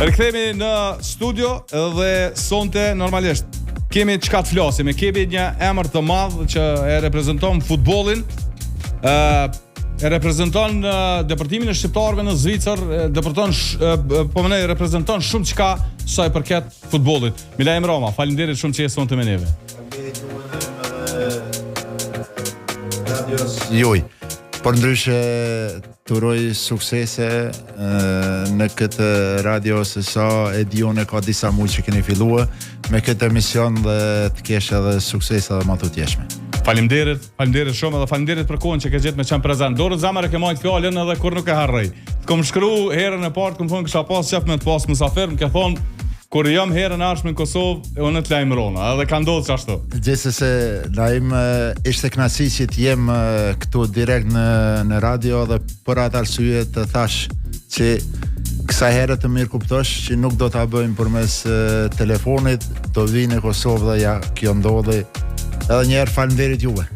Rikthehemi në studio dhe sonte normalisht kemi çka të flasim, kemi një emër të madh që e reprezenton futbollin, e reprezenton deportimin e shqiptarëve në Zvicër, reprezenton shumë çka sa i përket futbollit. Milajm Roma, faleminderit shumë që je sonte me neve. Juj, por ndryshe të uroj suksese në këtë radio, se sa e di unë ka disa muaj që keni filluar me këtë emision dhe të kesh edhe suksese dhe më të tjeshme. Faleminderit shumë edhe faleminderit për kohën që ke gjetë me qenë prezant. Dorë zamër e ke marrë fjalën edhe kur nuk e harroj. Kom shkruar herën e parë, kom thonë kisha pas qef me të pas mysafir, më ke thonë kur jam herën ardhshme në Kosovë, unë të lajmërona, edhe ka ndodhur ashtu. Gjithsesi, lajm ishte kënaqësi që të jem këtu direkt në radio dhe për atë arsye të thash që kësaj herë të mirë kuptosh që nuk do ta bëjmë përmes telefonit, do vi në Kosovë dhe ja kjo ndodhi. Edhe një herë faleminderit juve.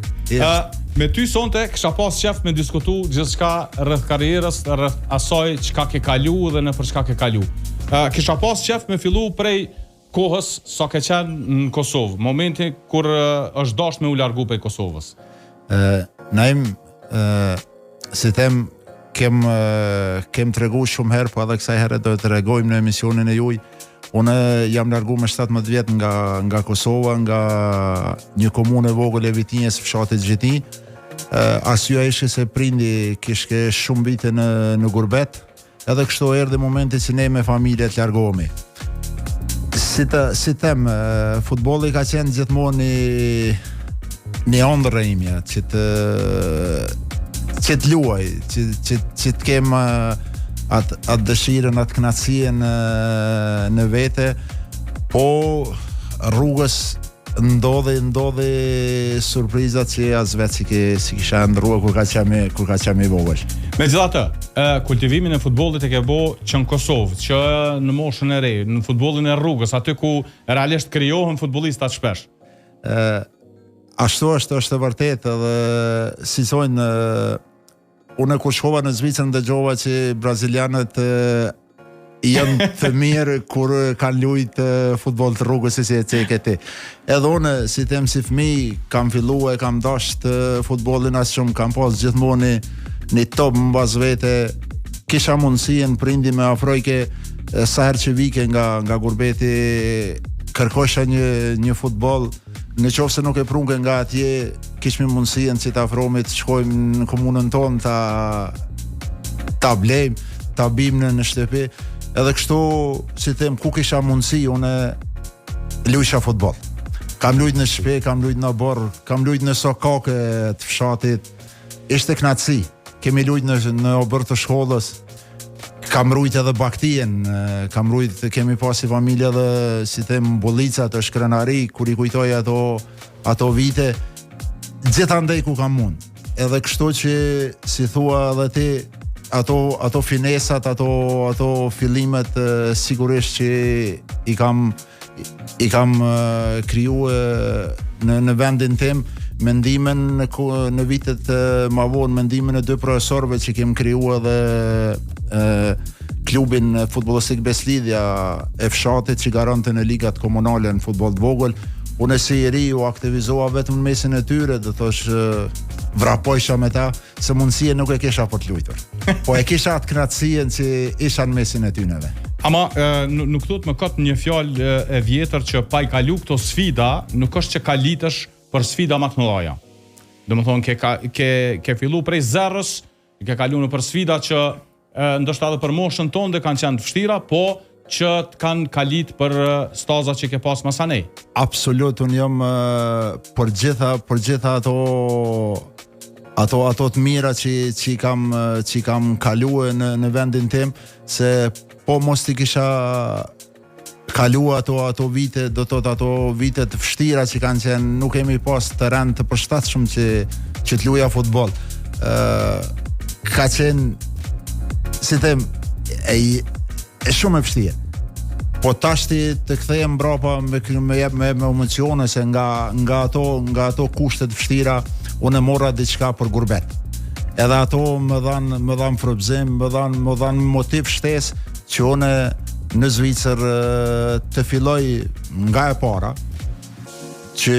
Me ty sonte kisha pas qef me diskutu gjithçka rreth karrierës, rreth asaj çka ke kalu dhe në për çka ke kalu. Kisha pas qef me fillu prej kohës sa ke qenë në Kosovë, momenti kur është dash me u largu prej Kosovës. Naim, si them, kem tregu shumë herë, po edhe kësaj herë do të tregojmë në emisionin e juaj. Unë jam largu me 17 vjet nga Kosova, nga një komunë e vogël e Vitinjes, fshatit Gjeti. Arsyeja ishte se prindi kishte shumë vite në gurbet, edhe kështu erdhi momenti që ne me familje të largohemi. Si them, futbolli ka qenë gjithmonë një ëndër e imja, që të luaj, që të kem atë dëshirën, atë kënaqësinë në vete, po rrugës ndodhi surprizat që as vetë si kisha ndrua kur ka qenë i vogël. Megjithatë, kultivimin e futbollit e ke bë që në Kosovë, që në moshën e re, në futbollin e rrugës, aty ku realisht krijohen futbollistat shpesh. Ashtu është e vërtet, edhe si thonë, unë kur shkova në Zvicër dëgjova që brazilianët janë të mirë kur kanë luajtë futboll të rrugës si e ceke ti. Edhe unë, si them, si fëmijë, kam filluar, kam dashur futbollin as shumë, kam pas gjithmonë një top mbas vete, kisha mundësien prindi me afrojke sa herë që vike nga gurbeti, kërkosha një futboll, në qoftë se nuk e prunke nga atje, kishmi mundësien që të afromi të shkojmë në komunën tonë, ta blejmë, ta bim në shtëpi, edhe kështu, si them, ku kisha mundësi, unë luajsha futboll. Kam luajt në shtëpi, kam luajt në borë, kam luajt në sokake të fshatit, ishte kënaqësi. Kemi luajt në obër të shkollës, kam rujt edhe baktien, kemi pasi familje dhe, si them, bollica të shkrenari, kur i kujtoj ato vite, gjithandej ku kam mund. Edhe kështu që, si thua edhe ti, ato finesat, ato fillimet, sigurisht që i kam kriju në vendin tim, mendimin në vitet ma vonë, mendimin e dy profesorëve që kem kriju edhe klubin futbollistik Beslidhja e fshatit që garante në ligat komunale në futboll të vogël. Unë si i ri u aktivizoha vetëm në mesin e tyre, dhe thosh vrapojsha me ta, se mundësie nuk e kisha për të luajtur. Po e kisha atë kënaqësien që isha në mesin e tyneve. Ama nuk thot më kot një fjalë e vjetër që pa i kalu këto sfida, nuk është që kalitesh për sfida më të mëdha. Domethënë ke fillu prej zerrës, ke kalu në për sfida që ndoshta edhe për moshën tonë kanë qenë të vështira, po që të kanë kalit për stazat që ke pas masanej. Absolut, unë jam për gjitha ato të mira që kam kaluar në vendin tim, se po mos t'i kisha kaluar ato vite, do të ato vite të vështira që kanë qenë, nuk kemi pas terren të përshtatshëm që të luaja futboll. Ka qenë, si them, e shumë e vështirë. Po tashti të kthehem mbrapa me emocione, se nga ato kushtet vështira unë morra diçka për gurbet. Edhe ato më dhan frymëzim, më dhan motiv shtesë që unë në Zvicër të filloj nga e para, që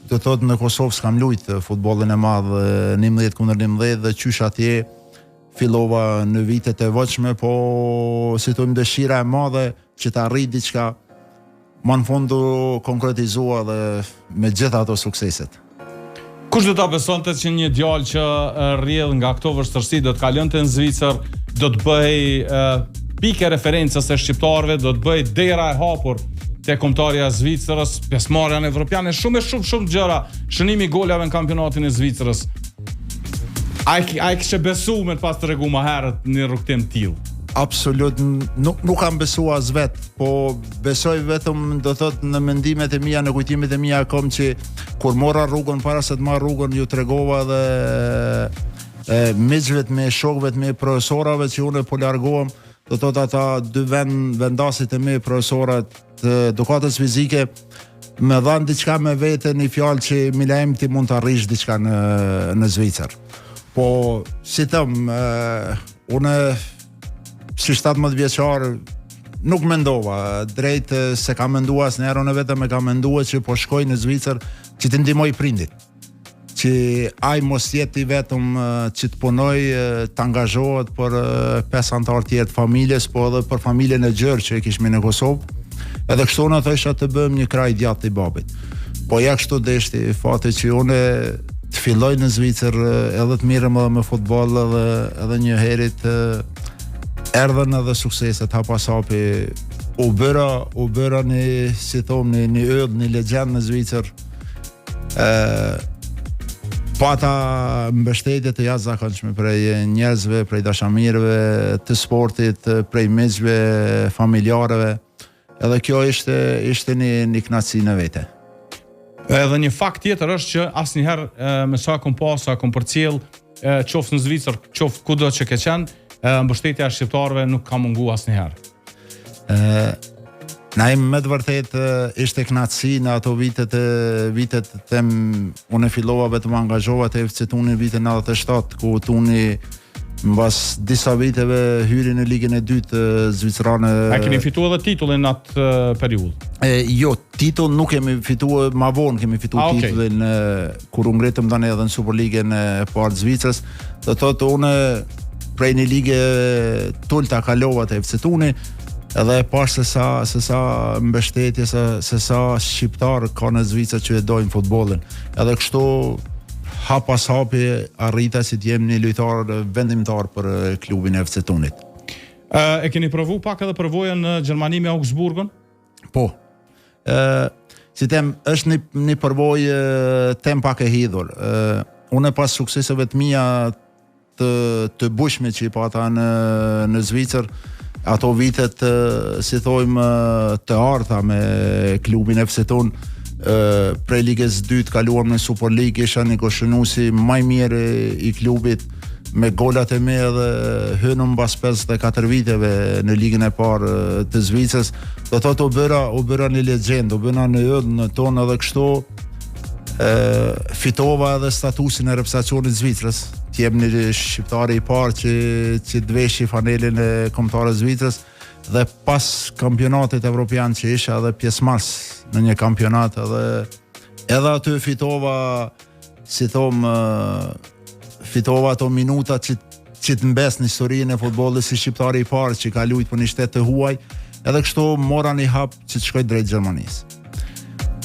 do thot në Kosovë s'kam luajt futbollin e madh 11-11 dhe qysh atje fillova në vitet e voçme, po si thojmë dëshira e madhe që të arrit diçka, më në fundu konkretizua dhe me gjitha ato sukseset. Kush do ta besonte që një djalë që rrjedh nga këto vështirësi do të kalonte në Zvicër, do të bëhej pikë referencës së shqiptarëve, do të bëhej dera e hapur te kombëtarja e Zvicrës, pjesëmarrja në evropiane, shumë gjëra, shënimi golave në kampionatin e Zvicrës. Ai kishte besu me të pas të regu më herët një rrugtim tillë. Absolut, nuk kam besu as vet, po besoj vetëm do thot në mendimet e mia, në kujtimet e mia kom që kur mora rrugën, para se të marr rrugën, ju tregova dhe miqvet me shokëvet me profesorave që unë po largohem, do thot ata dy vendasit e me profesorat të edukatës fizike më dhanë diçka me vete, një fjalë që milajem ti mund të arrish diçka në Zvicër. Po si thëm, unë si 17 vjeçar nuk mendova drejt se kam menduar asnjëherë, unë vetëm e kam menduar që po shkoj në Zvicër që të ndihmoj prindit, që ai mos jetë i vetëm që të punoj, të angazhohet për 5 anëtar tjerë të familjes, po edhe për familjen e gjerë që e kishme në Kosovë. Edhe kështu na thosha të bëjmë një kraj djatë i babit. Po ja kështu deshti fati që unë të filloj në Zvicër edhe të mirëm edhe me futboll, edhe një herit erdhen edhe sukseset hapasapi, u bëra një, si thomë, një yll, një legjend në Zvicër. Pata mbështetje të jashtëzakonshme prej njerëzve, prej dashamirëve të sportit, prej miqve, familjarëve. Edhe kjo ishte një kënaqësi në vete. Edhe një fakt tjetër është që asnjëherë me sa kom pas, sa kom përcjell, qoftë në Zvicër, qoftë kudo që ke qenë, mbështetja e shqiptarëve nuk ka mungu asnjëherë. Na me të vërtet ishte kënaqësi në ato vitet them, unë fillova vetëm angazhova te FC Tuni në vitin 97, ku Tuni mbas disa viteve hyri në ligën e dytë zvicrane. A keni fituar edhe titullin në atë periudhë? Jo, titull nuk kemi fituar, ma vonë kemi fituar titullin kur u ngritëm tani edhe në Superligën e parë të Zvicrës. Do thotë unë prej një ligë tulta kalova te FC Tuni, edhe e pash se sa mbështetje, se sa shqiptar ka në Zvicër që e dojnë futbollin. Edhe kështu hap pas hapi arrita si të jem një lojtar vendimtar për klubin e FC Tunit. E keni provu pak edhe përvojën në Gjermani me Augsburgun? Po. Si them, është një përvojë tem pak e hidhur. Unë pas sukseseve të mia të bushme që i pata në Zvicër, ato vitet, si thojmë, të arta me klubin FC Tun, prej ligës 2 kaluam në Superligë, isha një koshënuesi më i mirë i klubit, me golat e me dhe hënëm bas 54 viteve në ligën e parë të Zvicrës. Do thotë u bëra një legjend, u bëna në yll në tonë, edhe kështu fitova edhe statusin e reprezentacionit të Zvicrës. Jem një shqiptari i parë që të veshi fanelin e kombëtarëve të Zvicrës, dhe pas kampionatit evropian që isha edhe pjesëmarrës në një kampionat, edhe aty fitova, si thom, fitova ato minuta që të mbes në historinë e futbollit si shqiptari i parë që ka luajtur për një shtet të huaj, edhe kështu mora një hap që të shkoj drejt Gjermanisë.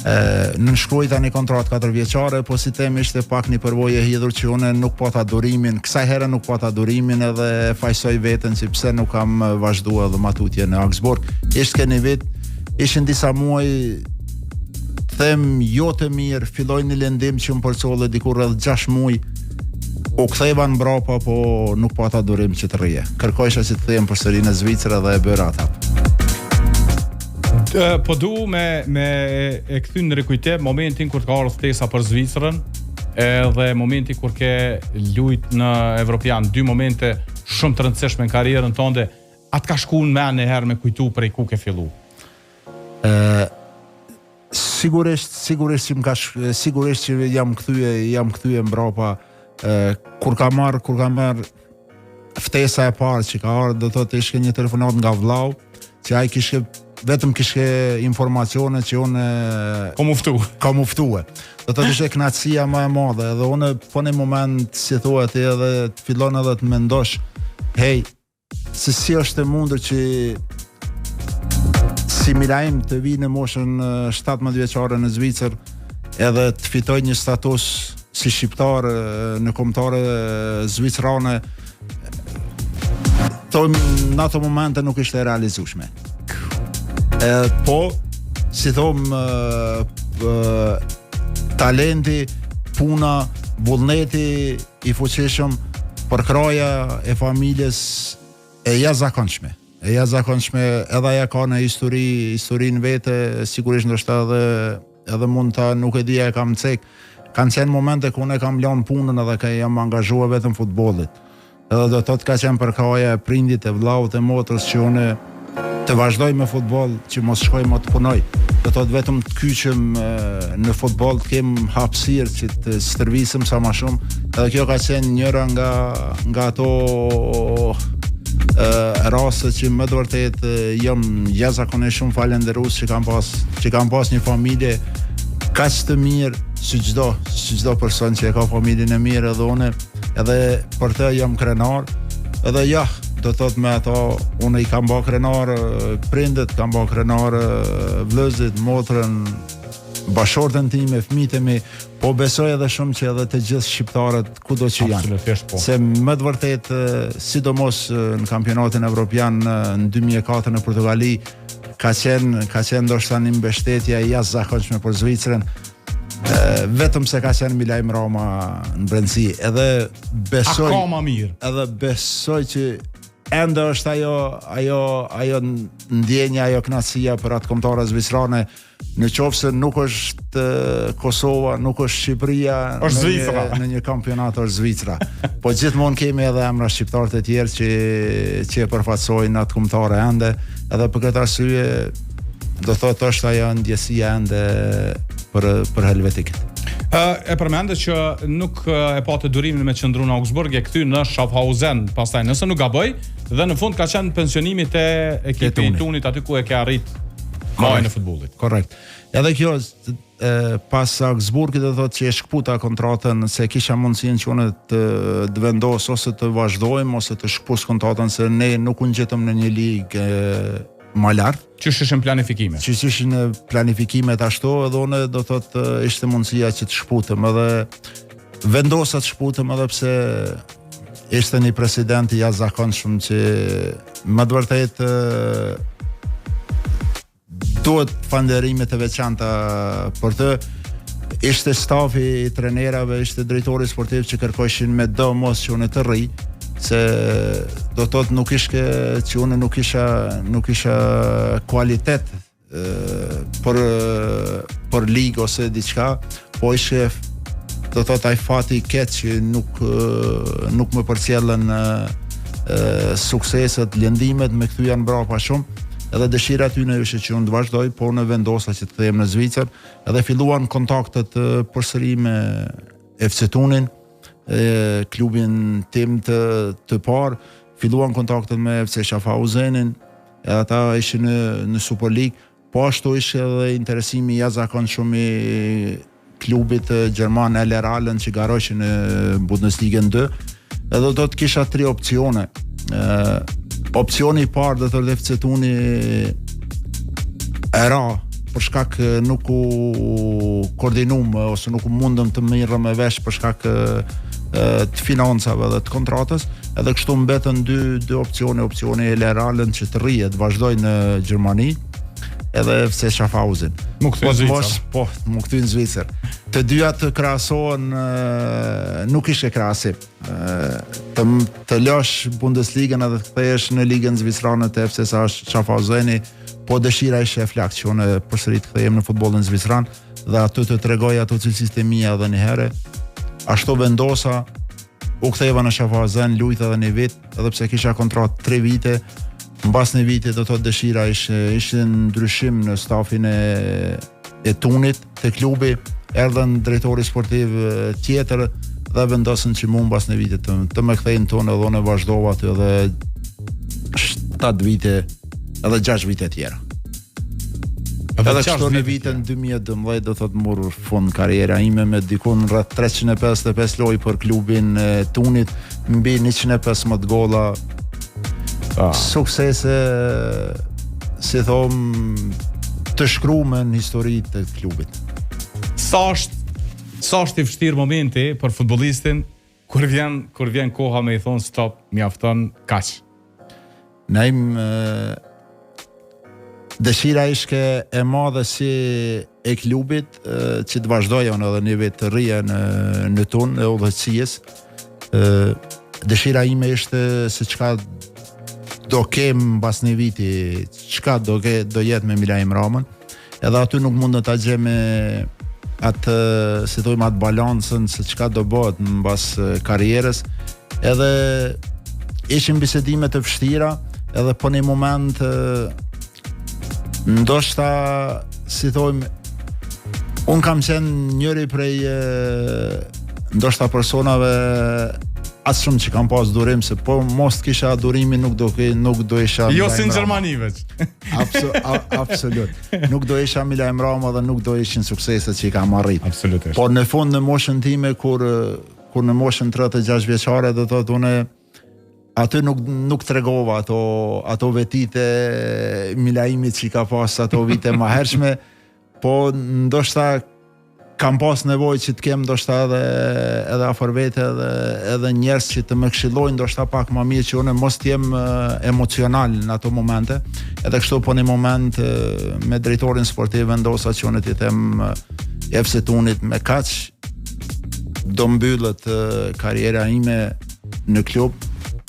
Nënshkruajta një kontratë 4 vjeçare, po si them ishte pak një përvojë e hidhur që unë nuk pata durimin, kësaj herë nuk pata durimin, edhe fajsoj veten se pse nuk kam vazhduar edhe matutje në Augsburg. Ishte një vit, ishin disa muaj, them jo të mirë, filloi një lëndim që më përcolli dikur rreth 6 muaj. U ktheva në mbrapa, po nuk pata durim që të rrije. Kërkojsha si të them përsëri në Zvicër dhe e bëra ata. Po du me e kthy në rikujtim momentin kur ka ardhur ftesa për Zvicrën, edhe momenti kur ke luajt në Evropian, 2 momente shumë të rëndësishme në karrierën tënde. Atë ka shkuar në mend një herë me kujtu prej ku ke fillu? Sigurisht që jam kthye mbrapa, kur ka marr ftesa e parë që ka ardhur, do thotë ishte një telefonat nga vllau që ai vetëm kishte informacione që unë kam uftue. Do të ishte kënaqësia më e madhe, edhe unë po në moment si thua ti edhe të fillon edhe të mendosh, hey, se si është e mundur që si Milaim të vi në moshën 17 vjeçare në Zvicër edhe të fitoj një status si shqiptar në kombëtare zvicrane, në ato momente nuk ishte realizueshme. Po, si thom, talenti, puna, vullneti i fuqishëm, përkraja e familjes e jashtëzakonshme. Edhe ajo ka në historinë vete, sigurisht ndoshta edhe mund ta nuk e di e kam cek. Kanë qenë momente ku unë kam lënë punën edhe që jam angazhuar vetëm futbollit. Edhe do të thotë ka qenë përkraja e prindit, e vllaut, e motrës që unë të vazhdoj me futboll, që mos shkoj më të punoj. Do të thotë vetëm të kyqem në futboll, të kem hapësirë që të stërvisim sa më shumë. Edhe kjo ka qenë njëra nga ato raste që më të vërtet jam jashtëzakonisht shumë falënderues që kam pas një familje kaq të mirë si çdo person që e ka familjen e mirë, edhe unë edhe për të jam krenar. Edhe ja, do të thot me ato unë i kam bërë krenar prindet, kam bërë krenar vëllezërit, motrën, bashortën time, fëmijët e mi, po besoj edhe shumë që edhe të gjithë shqiptarët kudo që janë. Po. Se më të vërtet, sidomos në kampionatin evropian në 2004 në Portugali, ka qenë ndoshta një mbështetje e jashtëzakonshme për Zvicrën. Vetëm se ka qenë Milaim Roma në brendësi, edhe besoj akoma mirë. Edhe besoj që ende është ajo ndjenja, ajo kënaqësia për atë kombëtare zvicrane, në qoftë se nuk është Kosova, nuk është Shqipëria, është Zvicra. Në një kampionat është Zvicra. Po gjithmonë kemi edhe emra shqiptarë të tjerë që e përfaqësojnë atë kombëtare ende, edhe për këtë arsye do thotë është ajo ndjesia ende për helvetikët. E përmendet që nuk e patë durimin me qëndru në Augsburg, e kthy në Schaffhausen, pastaj nëse nuk gaboj, dhe në fund ka qenë pensionimi te ekipi i Tunit aty ku e ke arrit majën e futbollit. Korrekt. Edhe kjo pas Augsburgit do thotë që e shkputa kontratën, se kisha mundësinë që unë të vendos ose të vazhdojmë ose të shkpus kontratën, se ne nuk u ngjetëm në një ligë më lart. Që ishin planifikime. Që ishin planifikimet ashtu, edhe unë do thotë ishte mundësia që të shkputem, edhe vendosa të shkputem, edhe pse ishte një president i jashtëzakonshëm që më të vërtet duhet falënderime të veçanta për të. Ishte stafi i trenerave, ishte drejtori sportiv që kërkojshin me do mos që unë të rri, se do thotë nuk ishte që unë nuk isha kualitet për ligë ose diçka, po ishte do thotë ai fati i keq që nuk më përcjellën sukseset, lëndimet, me këtu janë brapa shumë. Edhe dëshira tyne ishte që unë të vazhdoj, po unë vendosa që të kthehem në Zvicër, edhe filluan kontaktet përsëri me FC Tunin, klubin tim të parë, filluan kontaktet me FC Schaffhausenin, edhe ata ishin në Super League, po ashtu ishte edhe interesimi jashtëzakonshëm i klubit gjerman LR Allen që garojshin në Bundesliga 2, edhe do të kisha 3 opcione. Opcioni i parë do të thotë FC Tuni era për shkak nuk u koordinum ose nuk u mundëm të mirëm me vesh për shkak të financave dhe të kontratës, edhe kështu mbetën dy opcione e Leralen që të rrihet, vazhdoj në Gjermani, edhe FC Schaffhausen. Mu kthy në Zvicër. Po, mu kthy në Zvicër. Të dyja të krahasohen nuk ishte krahasim. Të lësh Bundesligën edhe të kthehesh në ligën zvicrane të FC Schaffhauseni, po dëshira ishte e flakt që unë përsëri të kthehem në futbollin zvicran dhe aty të tregoj ato cilësitë e mia edhe një herë. Ashtu vendosa, u ktheva në Schaffhausen, lujta edhe një vit, edhe pse kisha kontratë 3 vite. Mbas një viti do të thotë dëshira ishte ndryshim në stafin e Tunit të klubi, erdhën drejtori sportiv tjetër dhe vendosën që mu mbas një viti të më kthejnë tonë, edhe unë vazhdova aty edhe 7 vite edhe 6 vite tjera. Edhe kështu në vitin 2012 do thot morr fund karriera ime me dikun rreth 355 lojë për klubin e Tunit, mbi 115 golla. Suksese, si thom, të shkruar në historitë të klubit. Sa është i vështirë momenti për futbollistin kur vjen koha me i thon stop, mjafton kaq. Naim dëshira ishte e madhe si e klubit që të vazhdojon edhe një vit të rria në Tun e udhëheqësisë. Dëshira ime ishte se çka do kem mbas një viti, çka do jetë me Milajm Ramën. Edhe aty nuk mund të ta gjej me atë, si thojmë, atë balancën se çka do bëhet mbas karrierës. Edhe ishin bisedime të vështira, edhe po një moment ndoshta, si thojmë, unë kam qenë njëri prej ndoshta personave as shumë që kam pas durim, se po mos kisha durimin nuk do isha jo si në Gjermani veç. Absolut. Nuk do isha Milajm Rama dhe nuk do ishin sukseset që i kam arrit. Absolutisht. Por në fund në moshën time kur në moshën 36 vjeçare do thotë unë aty nuk tregova ato vetite Milajmit që ka pas ato vite më hershme, po ndoshta kam pas nevojë që të kem ndoshta edhe afër vete edhe njerëz që të më këshillojnë ndoshta pak më mirë që unë mos të jem emocional në ato momente. Edhe kështu po në moment me drejtorin sportiv vendosa që unë t'i them FC Tunit me kaq do mbyllet karriera ime në klub.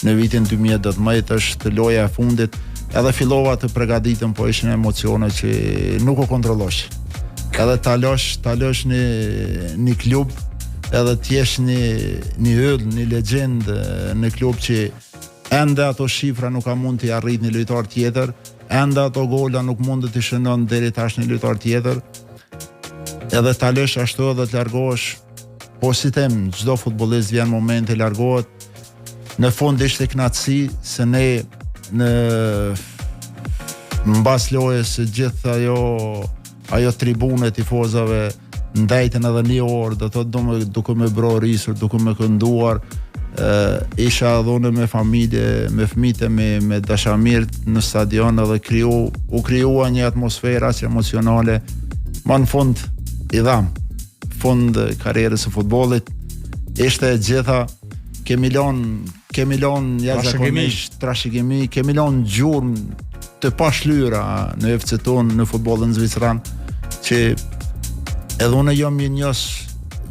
Në vitin 2012 është loja e fundit, edhe fillova të përgatitem, po ishin emocione që nuk o kontrollosh. Edhe ta lësh një klub, edhe t'jesh një yll, një legjend në klub që ende ato shifra nuk ka mund t'i arrit një lojtar tjetër, ende ato gola nuk mund t'i shënon deri tash një lojtar tjetër. Edhe ta lësh ashtu edhe të largohesh, po si them, çdo futbollist vjen momenti largohet. Në fund ishte kënaqësi se ne në mbas lojës gjithë ajo tribune tifozave ndajten edhe një orë, do thotë duke me bro risur, duke me kënduar, isha dhune me familje, me fëmijët, me dashamirët në stadion edhe u krijua një atmosfera që emocionale. Ma në fund i dham, fund karrierës së futbollit, ishte gjitha kemi lon jashtëzakonisht trashëgimi, kemi lon gjurmë të pashlyera në FC Tun, në futbollin zviceran, që edhe unë jam i njës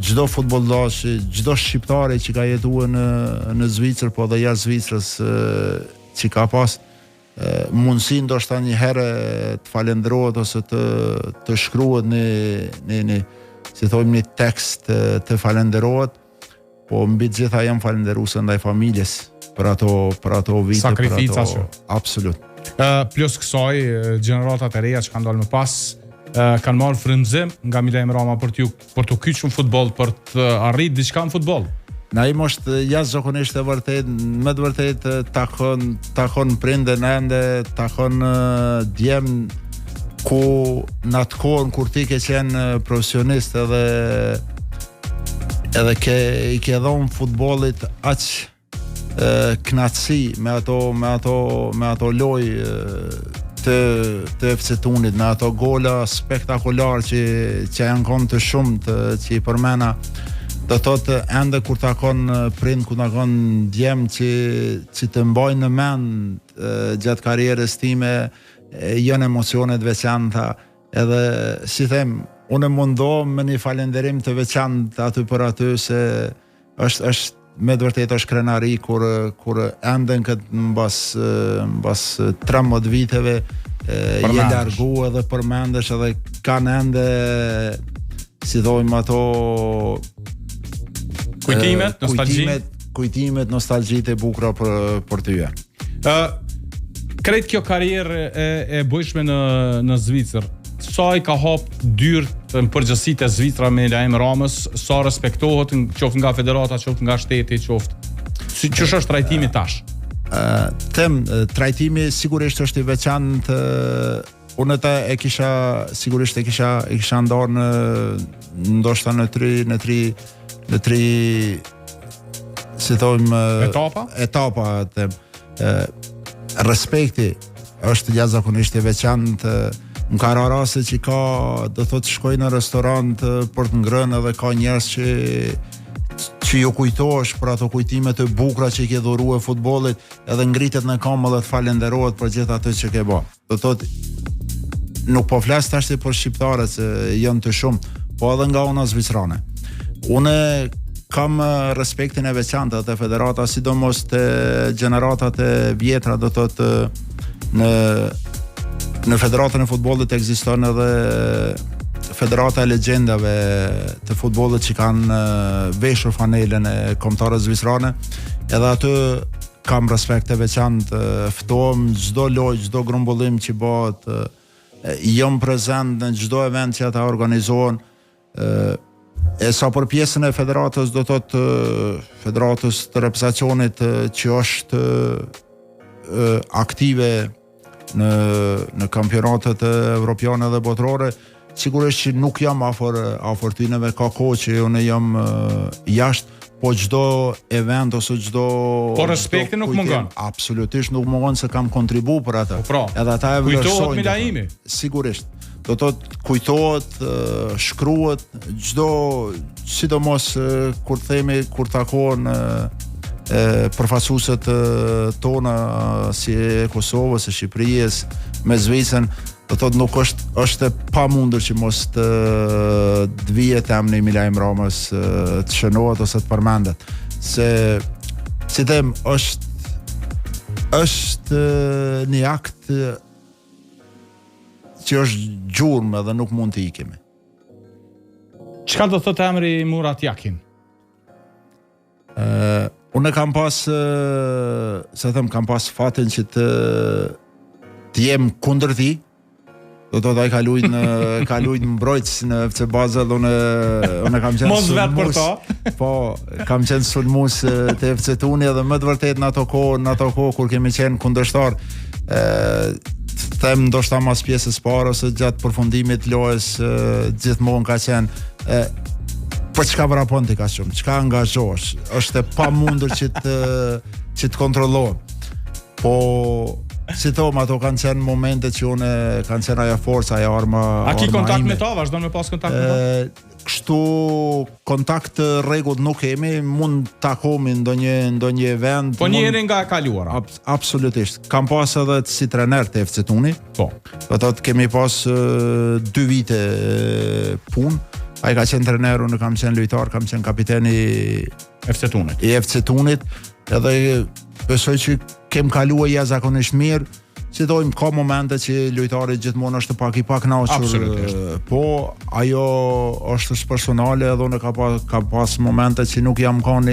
çdo futbollash, çdo shqiptari që ka jetuar në Zvicër, po edhe jashtë Zvicrës që ka pas mundësi ndoshta një herë të falendrohet ose të shkruhet në si thojmë një tekst të falendrohet. Po mbi të gjitha jam falendërues ndaj familjes për ato vite, sakrifica që. Absolut. Plus kësaj, gjeneratat e reja që kanë dalë më pas, kanë marrë frymëzim nga Milajm Rama për të kyçur në futboll, për të arritur diçka në futboll. Naim është jashtëzakonisht e vërtet, me të vërtet takon prindën ende, takon djem ku në atë kohën kur ti ke qenë profesionist edhe i ke dhënë futbollit aq kënaqësi me ato lojë të FC Tunit, me ato gola spektakolar që janë konë të shumët që i përmena. Do thotë ende kur takon prind, kur takon djem që të mbajnë në mend gjatë karrierës time, janë emocionet veçanta, edhe si them, unë mundohem me një falenderim të veçantë aty për aty, se është me të vërtetë është krenari kur ende në këtë mbas 13 viteve je largu edhe përmendesh, edhe kanë ende si thojmë ato kujtimet, nostalgjitë e bukura për tyja. Krejt kjo karrierë e bujshme në Zvicër, sa i ka hap dyrt në përgjithësitë e Zvicra me Milajm Ramës, sa respektohet qoftë nga federata, qoftë nga shteti, qoftë. Ç'është trajtimi tash? trajtimi sigurisht është i veçantë. Unë e kisha sigurisht e kisha ndarë ndoshta në tri si thojmë etapa respekti është jashtëzakonisht i veçantë. Në ka raste që ka, do thotë, shkoj në restorant për të ngrënë edhe ka njerëz që ju kujtohesh për ato kujtimet e bukura që i ke dhuruar futbollit, edhe ngritet në këmbë dhe të falenderohet për gjithë ato që ke bërë. Do thotë, nuk po flas tash për shqiptarët që janë të shumë, po edhe nga ana zvicerane. Unë kam respektin e veçantë te federata, sidomos te gjeneratat e vjetra, do thotë në federatën e futbollit ekziston edhe federata e legjendave të futbollit që kanë veshur fanelen e kombëtarëve zvicerane, edhe aty kam respekt e veçantë, ftohem çdo lojë, çdo grumbullim që bëhet, jam prezant në çdo event që ata organizohen. E sa për pjesën e federatës, do thotë federatës të reprezentacionit që është aktive në kampionatet evropiane dhe botërore, sigurisht që nuk jam afër tyneve, ka kohë që unë jam jashtë, po çdo event ose çdo po respekti nuk mungon. Absolutisht nuk mungon, se kam kontribuar për atë. Edhe ata e vlerësojnë. Kujtohet me lajmi. Sigurisht. Do thotë kujtohet, shkruhet çdo, sidomos kur takohen përfaqësuesit tona si e Kosovës, e Shqipërisë me Zvicrën, do thotë nuk është e pamundur që mos të vihet emri Milajm Ramës, të shënohet ose të përmendet, se si them është një akt që është gjurmë dhe nuk mund të ikemi. Çka do thotë emri Murat Yakin? Unë kam pas kam pas fatin që të jem kundër tij. Do të thotë ai ka luajt mbrojtës në FC Basel, unë kam qenë mos vet për to. Po, kam qenë sulmues te FC Tuni, edhe më të vërtet në ato kohë kur kemi qenë kundërshtar, them ndoshta mas pjesës parë ose gjatë përfundimit lojës, gjithmonë ka qenë për çka vrapon ti ka shumë, çka angazhohesh, është e pamundur që të kontrollohen. Po si thom, ato kanë qenë momente që unë kanë qenë ajo forca, ajo arma. A ki kontakt me ta, vazhdon me pas kontakt me ta? Kështu kontakt rregull nuk kemi, mund takohemi ndonjë event. Po një herë nga e kaluara. Absolutisht. Kam pas edhe si trener të FC Tuni. Po. Do thotë kemi pas 2 vite punë. Ai ka qenë trener, unë kam qenë lojtar, kam qenë kapiteni FC Tunit. I FC Tunit, edhe besoj që kem kaluar jashtëzakonisht mirë. Si thojmë, ka momente që lojtari gjithmonë është pak i pakënaqur, po ajo është personale, edhe unë ka pas momente që nuk jam kanë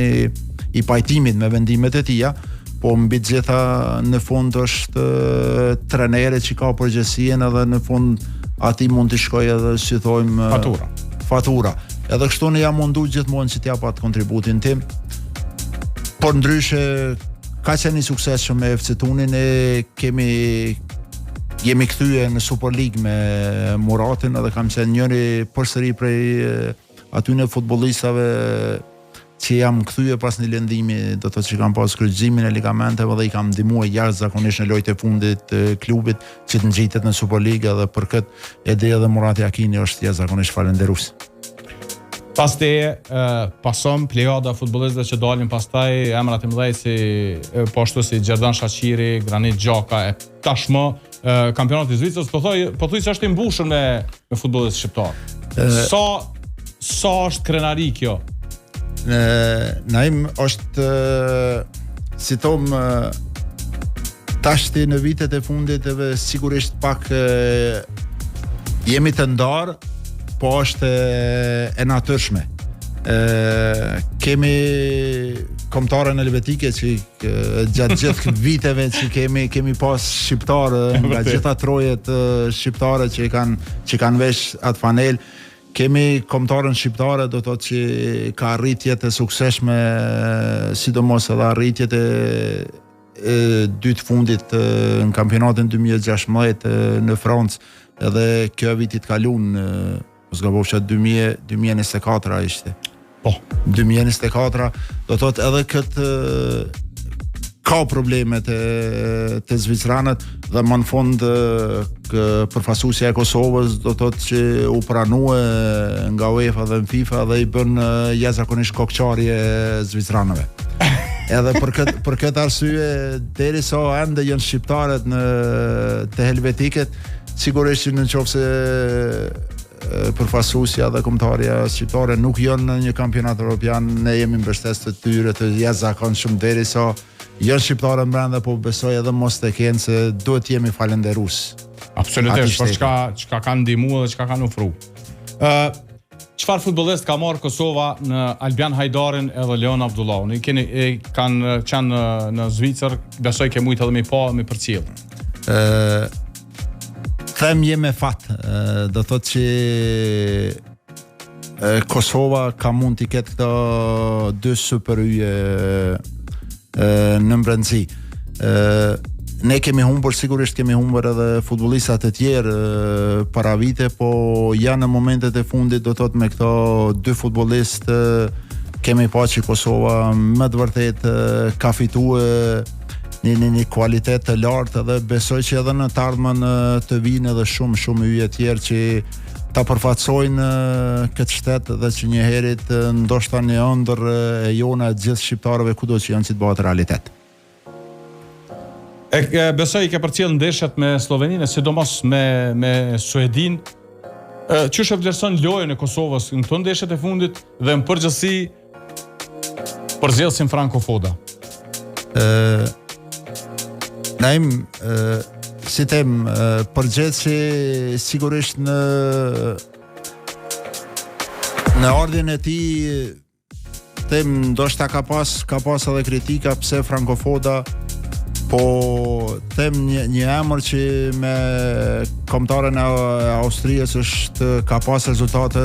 i pajtimit me vendimet e tija, po mbi të gjitha në fund është treneri që ka përgjegjësinë, edhe në fund ati mund të shkoj edhe, si thojmë, fatura. Edhe kështu ne jam mundu gjithmonë që t'jap atë kontributin tim. Por ndryshe ka qenë një sukses shumë me FC Tunin, jemi kthye në Super League me Muratin, edhe kam qenë njëri përsëri prej atyne futbollistave që jam kthye pas një lëndimi, do të thotë që kam pas kryqëzimin e ligamenteve dhe i kam ndihmuar jashtëzakonisht në lojtë e fundit të klubit që të ngjitet në Super League, edhe për këtë e di edhe Murat Yakini është jashtëzakonisht falënderues. Pasom plejada futbollistëve që dalin pastaj, emrat e mëdhej si po ashtu si Gjerdan Shaqiri, Granit Xhaka, tashmë kampionati i Zvicrës, po thuaj se është i mbushur me futbollistë shqiptar. Sa është krenari kjo? Naim është si thom tashti në vitet e fundit, edhe sigurisht pak jemi të ndarë, po është e natyrshme. Kemi kombëtarën helvetike që gjatë gjithë viteve që kemi pas shqiptarë nga gjitha trojet shqiptare që kanë vesh atë fanel. Kemi kombëtarën shqiptare, do thotë që ka arritjet e suksesshme, sidomos edhe arritjet dytë fundit në kampionatin 2016 në Francë, edhe kjo vitit kalun, zgabosha 2024 ishte. Po. 2024, do thot edhe këtë ka probleme të zvicranët dhe më në fund përfaqësuesja e Kosovës do thot që u pranue nga UEFA dhe në FIFA dhe i bën jashtëzakonisht kokçarje zvicranëve. Edhe për këtë arsye derisa ende janë shqiptarët në të helvetikët, sigurisht që nëse përfaqësuesja dhe kombëtarja shqiptare nuk janë në një kampionat evropian, ne jemi mbështetës të tyre të jashtëzakonshëm derisa janë shqiptarë brenda, po besoj edhe mos të kenë se duhet jemi falënderues. Absolutisht, për çka kanë ndihmuar dhe çka kanë ofruar. Çfarë futbollist ka marrë Kosova në Albian Hajdarin edhe Leon Abdullahu? Ne kanë qenë në Zvicër, besoj ke mujt edhe me pa me përcjell. Them je me fat, do thotë që Kosova ka mund t'i ketë këto dy super yje në mbrëndësi. Ne kemi humbur, sigurisht kemi humbur edhe futbollistat e tjerë para vite, po janë në momentet e fundit, do thot me këto dy futbollistë kemi pa që Kosova më të vërtet ka fituar një kualitet të lartë dhe besoj që edhe në të ardhmen të vinë edhe shumë yje tjerë që ta përfaqësojnë këtë shtet dhe që një herit ndoshta një ëndër e jona e gjithë shqiptarëve kudo që janë që të bëhet realitet. Besoj ke përcjell ndeshjet me Sloveninë, sidomos me Suedin. Çush e vlerëson lojën e Kosovës në këto ndeshjet e fundit dhe në përgjithësi përziellsin Franco Foda? Naim, si them, përgjithësi sigurisht në ardhjen e tij them ndoshta ka pas edhe kritika pse Franco Foda, po them një emër që me kombëtarën e Austrisë ka pas rezultate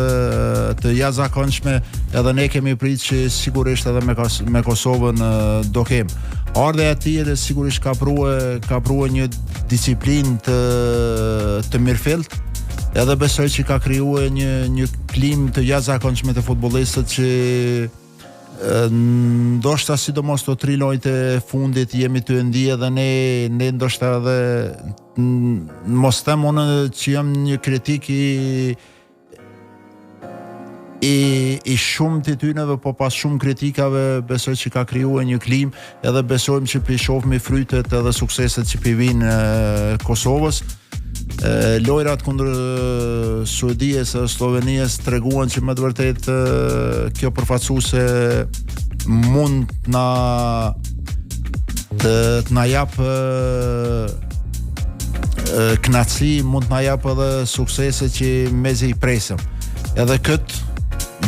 të jashtëzakonshme, edhe ne kemi pritur që sigurisht edhe me Kosovën do kem. Ardha e tij sigurisht ka prua një disiplinë të mirëfillt, edhe besoj që ka krijuar një klimë të jashtëzakonshme të futbollistët që ndoshta sidomos të 3 lojët e fundit jemi të ndije dhe ne ndoshta edhe mos them unë që jam një kritik i shumë të tyneve, po pas shumë kritikave besoj që ka krijuar një klimë edhe besojmë që pi shohmi frytet edhe sukseset që pi vinë Kosovës. Lojrat kundër Suedisë e Slovenisë treguan që më të vërtet kjo përfaqësuese mund të na jap kënaqësi, mund të na jap edhe suksese që mezi i presëm. Edhe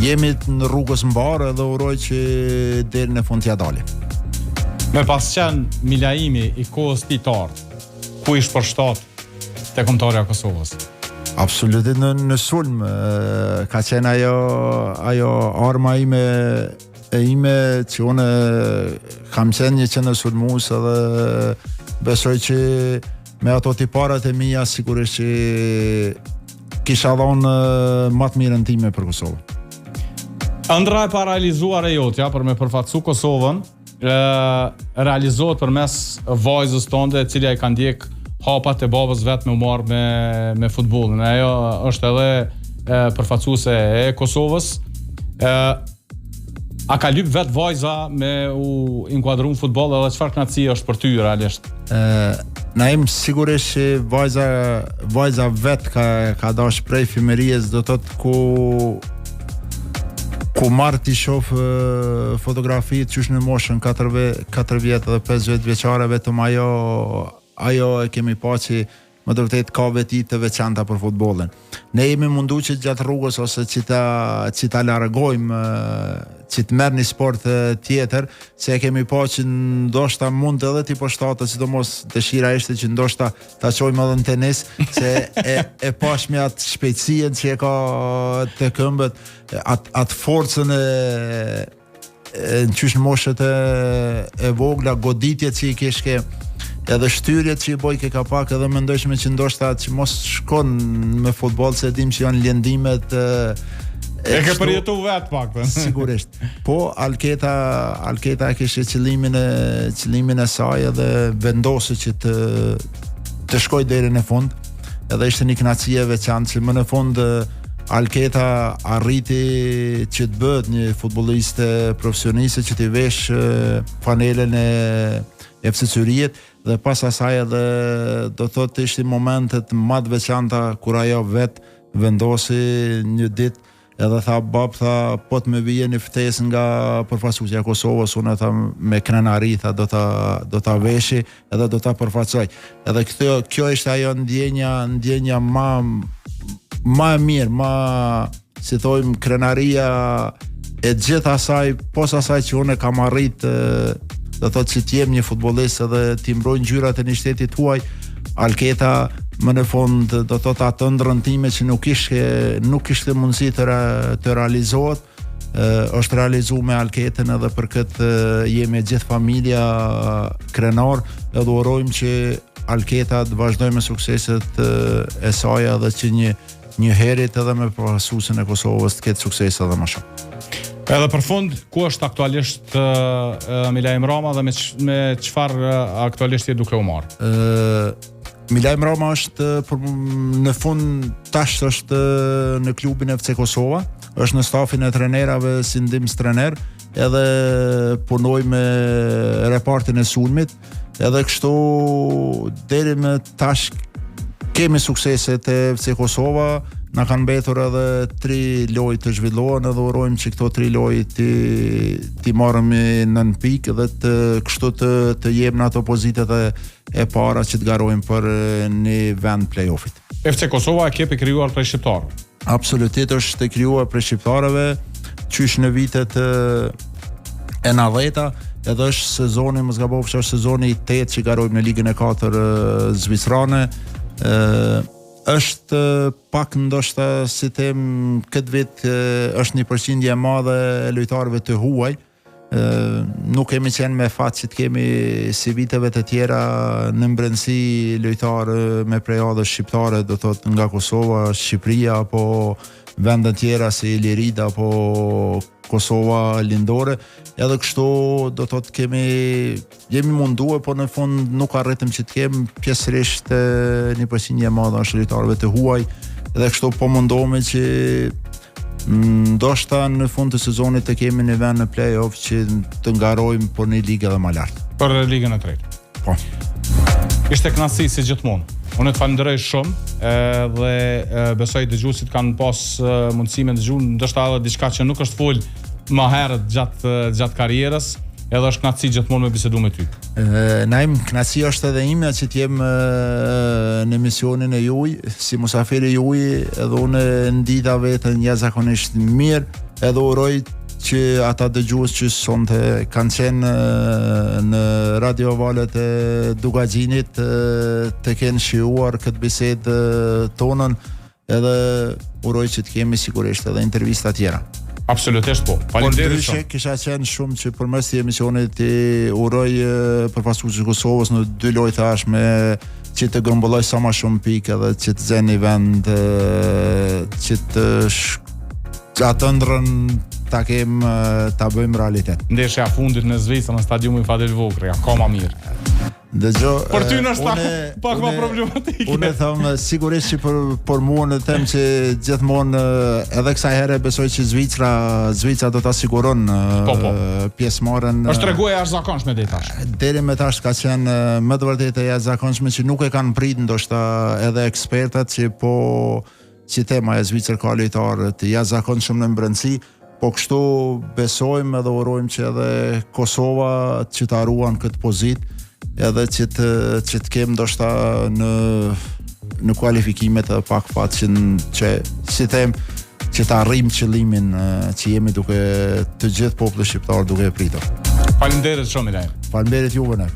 jemi në rrugës mbarë edhe uroj që deri në fund t'ja dalim. Me pas qenë Milaimi i kohës titarë, ku ish përshtat te kombëtarja e Kosovës? Absolutisht në sulm, ka qenë ajo arma ime që unë kam qenë një qenë sulmues edhe besoj që me ato tiparat e mia sigurisht që kisha dhënë më të mirën time për Kosovën. Ëndra e parealizuar e jotja për me përfaqësu Kosovën realizohet përmes vajzës tonde e cilja i ka ndjek hapat e babës vetë me u marrë me futbollin. Ajo është edhe përfaqësuese e Kosovës. A ka lyp vetë vajza me u inkuadru në futboll edhe çfarë kënaqësi është për ty realisht? Naim sigurisht që vajza vetë ka dash prej fëmijërisë, do thotë ku marrë t'i shof fotografitë qysh në moshën 4 vjetë dhe 50 vjeçare, vetëm ajo e kemi pa që më të vërtet ka veti të veçanta për futbollin. Ne jemi mundu që gjatë rrugës ose që ta largojmë, që të merr një sport tjetër, se e kemi pa që ndoshta mund edhe t'i përshtatet, sidomos dëshira ishte që ndoshta ta çojmë edhe në tenis, se e pashmi atë shpejtësinë që e ka të këmbët, atë forcën në qysh në moshët e vogla, goditjet që i kishke, edhe shtyrjet që i boj ke ka pak, edhe mendojshme që ndoshta që mos shkon me futboll, se dim që janë lëndimet e ke përjetu vetë pak, për. Sigurisht. Po, Alketa kishte qëllimin e saj edhe vendosi që të shkoj deri në fund, edhe ishte një kënaqësi e veçantë që më në fund Alketa arriti që të bëhet një futbolliste profesioniste, që t'i vesh fanelen e FC Zürichit, dhe pas asaj edhe do thotë ishte momentet më të veçanta kur ajo vet vendosi një ditë, edhe tha bab, tha po të më vije një ftesë nga përfaqësuesja e Kosovës, unë tha me krenari, tha do ta veshi edhe do ta përfaqësoj. Edhe kjo ishte ajo ndjenja më e mirë, si thojmë, krenaria e gjithë asaj, pos asaj që unë kam arrit, do thotë që t'jem një futbollist edhe t'i mbroj ngjyrat e një shteti tuaj. Alketa më në fund do thotë atë ëndrrën time që nuk kishte mundësi të realizohet, është realizuar me Alketën, edhe për këtë jemi gjithë familja krenar, edhe urojmë që Alketa të vazhdoj me sukseset e saj, edhe që një herit edhe me përfaqësuesin e Kosovës të ketë sukses edhe më shumë. Edhe për fund, ku është aktualisht Milajm Rama dhe me çfarë aktualisht je duke u marrë? Milajm Rama është në fund tash është në klubin FC Kosova, është në stafin e trenerave si ndihmës trener, edhe punoj me repartin e sulmit, edhe kështu deri më tash kemi sukseset e FC Kosova. Na kanë mbetur edhe 3 lojë të zhvillohen, edhe urojmë që këto 3 lojë ti marrëm 9 pikë dhe kështu të jepnë ato pozitet e para që të garojmë për një vend play-offit. FC Kosova e kepi krijuar prej shqiptarëve. Absolutisht është e krijuar prej shqiptarëve, qysh në vitet e 90-ta, edhe është sezoni, mos gaboj, është sezoni i 8 që garojmë në Ligën e 4 zvicerane. Është pak ndoshta si them këtë vit është një përqindje e madhe e lojtarëve të huaj. Nuk kemi qenë me fat që të kemi si viteve të tjera në mbrëmsi lojtarë me prejadë shqiptare, do thotë nga Kosova, Shqipëria apo vende tjera si Ilirida apo Kosova lindore, edhe kështu do thotë jemi munduar, po në fund nuk arritëm që të kemi pjesërisht një përqindje e madhe është lojtarëve të huaj, edhe kështu po mundohemi që ndoshta në fund të sezonit të kemi një vend në play-off që të ngarojmë për një ligë edhe më lart. Për ligën e tretë. Po. Ishte kënaqësi si gjithmonë. Unë të falenderoj shumë dhe besoj dëgjuesit kanë pas mundësi me dëgju ndoshta edhe diçka që nuk është fol më herët gjatë karrierës, edhe është kënaqësi gjithmonë me bisedu me ty. Naim, kënaqësia është edhe ime që të jem në emisionin e juaj, si musafiri juaj, edhe unë ndita veten jashtëzakonisht mirë, edhe uroj që ata dëgjues që sonte kanë qenë në radio valet e Dugaxhinit të kenë shijuar këtë bisedë tonën, edhe uroj që të kemi sigurisht edhe intervista tjera. Absolutisht po. Faleminderit shumë. Kisha qenë shumë që përmes të emisionit i uroj përfaqësuesit e Kosovës në 2 lojë tashme që të grumbulloj sa më shumë pikë, edhe që të zeni vend që të atë ëndrrën ta bëjmë realitet. Ndeshja e fundit në Zvicër në stadiumin Fadel Vogri, akoma mirë. Dëgjoj, për ty është pak më problematike. Unë them sigurisht që për mua në them që gjithmonë edhe kësaj here besoj që Zvicra do ta siguron pjesëmarrjen. Është treguar jashtëzakonshme deri tash. Deri më tash ka qenë më të vërtetë jashtëzakonshme që nuk e kanë prit ndoshta edhe ekspertat që po si tema e Zvicër ka lojtarë të jashtëzakonshëm në mbrëmsi, po kështu besojmë edhe urojmë që edhe Kosova që ta ruan këtë pozitë, edhe që të kemë ndoshta në kualifikimet edhe pak fat që si them që të arrijmë qëllimin që jemi duke të gjithë populli shqiptar duke e pritur. Faleminderit shumë Milajm. Faleminderit juve.